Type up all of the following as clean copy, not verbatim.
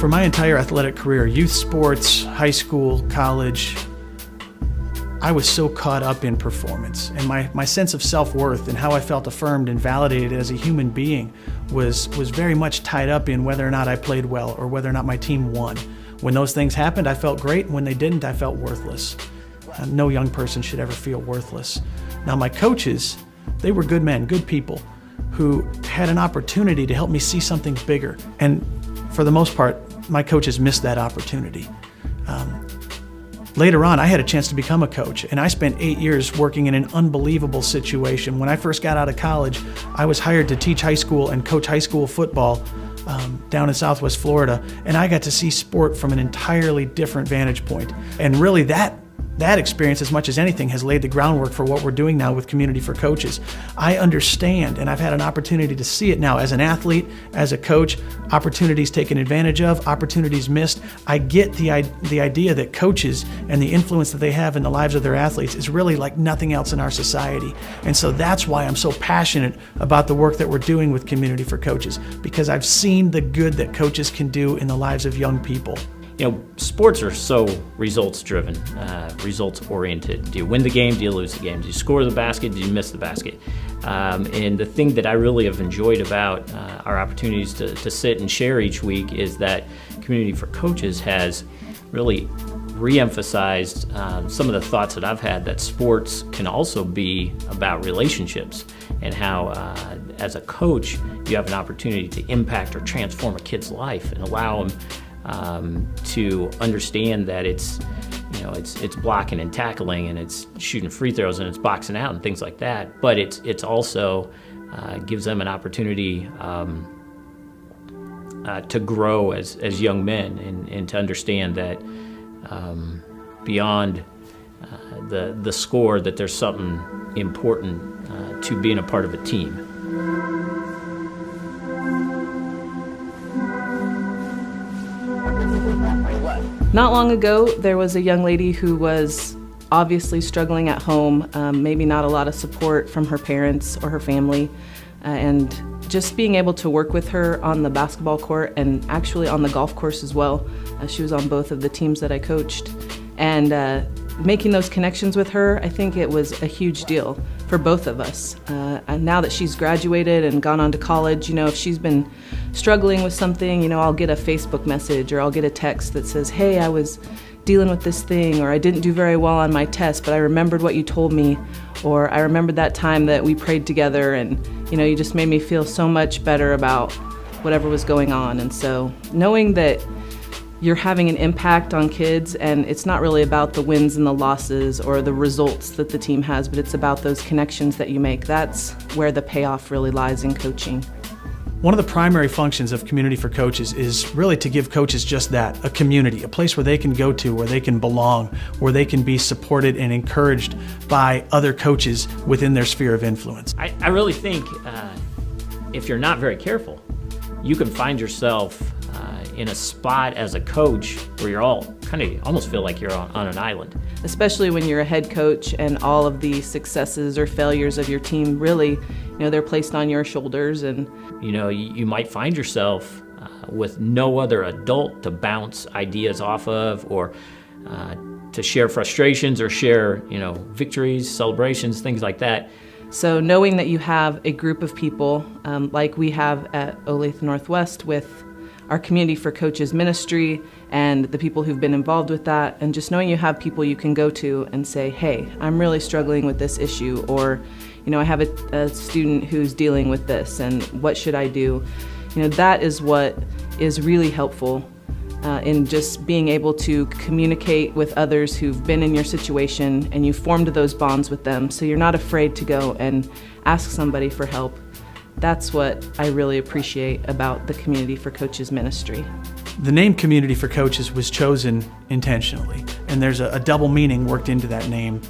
For my entire athletic career, youth sports, high school, college, I was so caught up in performance, and my sense of self-worth and how I felt affirmed and validated as a human being was very much tied up in whether or not I played well or whether or not my team won. When those things happened, I felt great, and when they didn't, I felt worthless. No young person should ever feel worthless. Now, my coaches, they were good men, good people, who had an opportunity to help me see something bigger, and for the most part, my coaches missed that opportunity. Later on, I had a chance to become a coach, and I spent 8 years working in an unbelievable situation. When I first got out of college, I was hired to teach high school and coach high school football down in Southwest Florida, and I got to see sport from an entirely different vantage point. And really that experience, as much as anything, has laid the groundwork for what we're doing now with Community for Coaches. I understand, and I've had an opportunity to see it now as an athlete, as a coach, opportunities taken advantage of, opportunities missed. I get the idea that coaches and the influence that they have in the lives of their athletes is really like nothing else in our society. And so that's why I'm so passionate about the work that we're doing with Community for Coaches, because I've seen the good that coaches can do in the lives of young people. You know, sports are so results-driven, results-oriented. Do you win the game? Do you lose the game? Do you score the basket? Do you miss the basket? And the thing that I really have enjoyed about our opportunities to sit and share each week is that Community for Coaches has really re-emphasized some of the thoughts that I've had, that sports can also be about relationships, and how as a coach you have an opportunity to impact or transform a kid's life and allow them to understand that it's blocking and tackling, and it's shooting free throws, and it's boxing out and things like that. But it's also gives them an opportunity to grow as young men, and to understand that beyond the score, that there's something important to being a part of a team. Not long ago, there was a young lady who was obviously struggling at home, maybe not a lot of support from her parents or her family, and just being able to work with her on the basketball court and actually on the golf course as well. She was on both of the teams that I coached, and making those connections with her, I think it was a huge deal for both of us. And now that she's graduated and gone on to college, you know, if she's been struggling with something, you know, I'll get a Facebook message or I'll get a text that says, hey, I was dealing with this thing, or I didn't do very well on my test, but I remembered what you told me, or I remembered that time that we prayed together, and, you know, you just made me feel so much better about whatever was going on. And so knowing that you're having an impact on kids, and it's not really about the wins and the losses or the results that the team has, but it's about those connections that you make. That's where the payoff really lies in coaching. One of the primary functions of Community for Coaches is really to give coaches just that, a community, a place where they can go to, where they can belong, where they can be supported and encouraged by other coaches within their sphere of influence. I really think if you're not very careful, you can find yourself in a spot as a coach where you're all kind of almost feel like you're on an island. Especially when you're a head coach and all of the successes or failures of your team, really, you know, they're placed on your shoulders. And you know, you might find yourself with no other adult to bounce ideas off of, or to share frustrations, or share, you know, victories, celebrations, things like that. So knowing that you have a group of people like we have at Olathe Northwest with our Community for Coaches ministry and the people who've been involved with that, and just knowing you have people you can go to and say, hey, I'm really struggling with this issue, or, you know, I have a student who's dealing with this, and what should I do? You know, that is what is really helpful in just being able to communicate with others who've been in your situation, and you formed those bonds with them, so you're not afraid to go and ask somebody for help. That's what I really appreciate about the Community for Coaches ministry. The name Community for Coaches was chosen intentionally, and there's a double meaning worked into that name.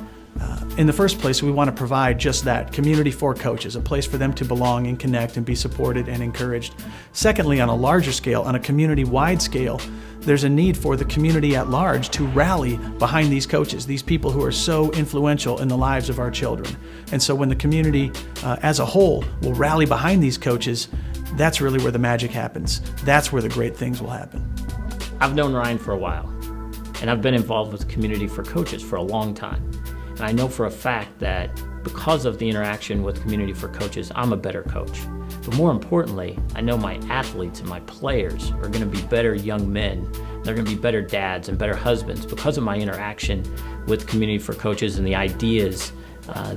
In the first place, we want to provide just that, community for coaches, a place for them to belong and connect and be supported and encouraged. Secondly, on a larger scale, on a community-wide scale, there's a need for the community at large to rally behind these coaches, these people who are so influential in the lives of our children. And so when the community as a whole will rally behind these coaches, that's really where the magic happens. That's where the great things will happen. I've known Ryan for a while, and I've been involved with Community for Coaches for a long time. And I know for a fact that because of the interaction with Community for Coaches, I'm a better coach. But more importantly, I know my athletes and my players are going to be better young men. They're going to be better dads and better husbands because of my interaction with Community for Coaches and the ideas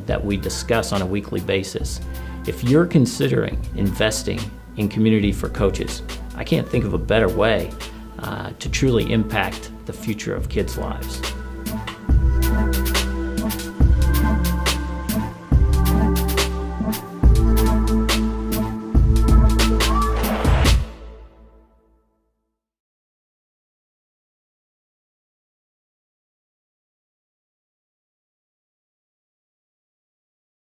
that we discuss on a weekly basis. If you're considering investing in Community for Coaches, I can't think of a better way to truly impact the future of kids' lives.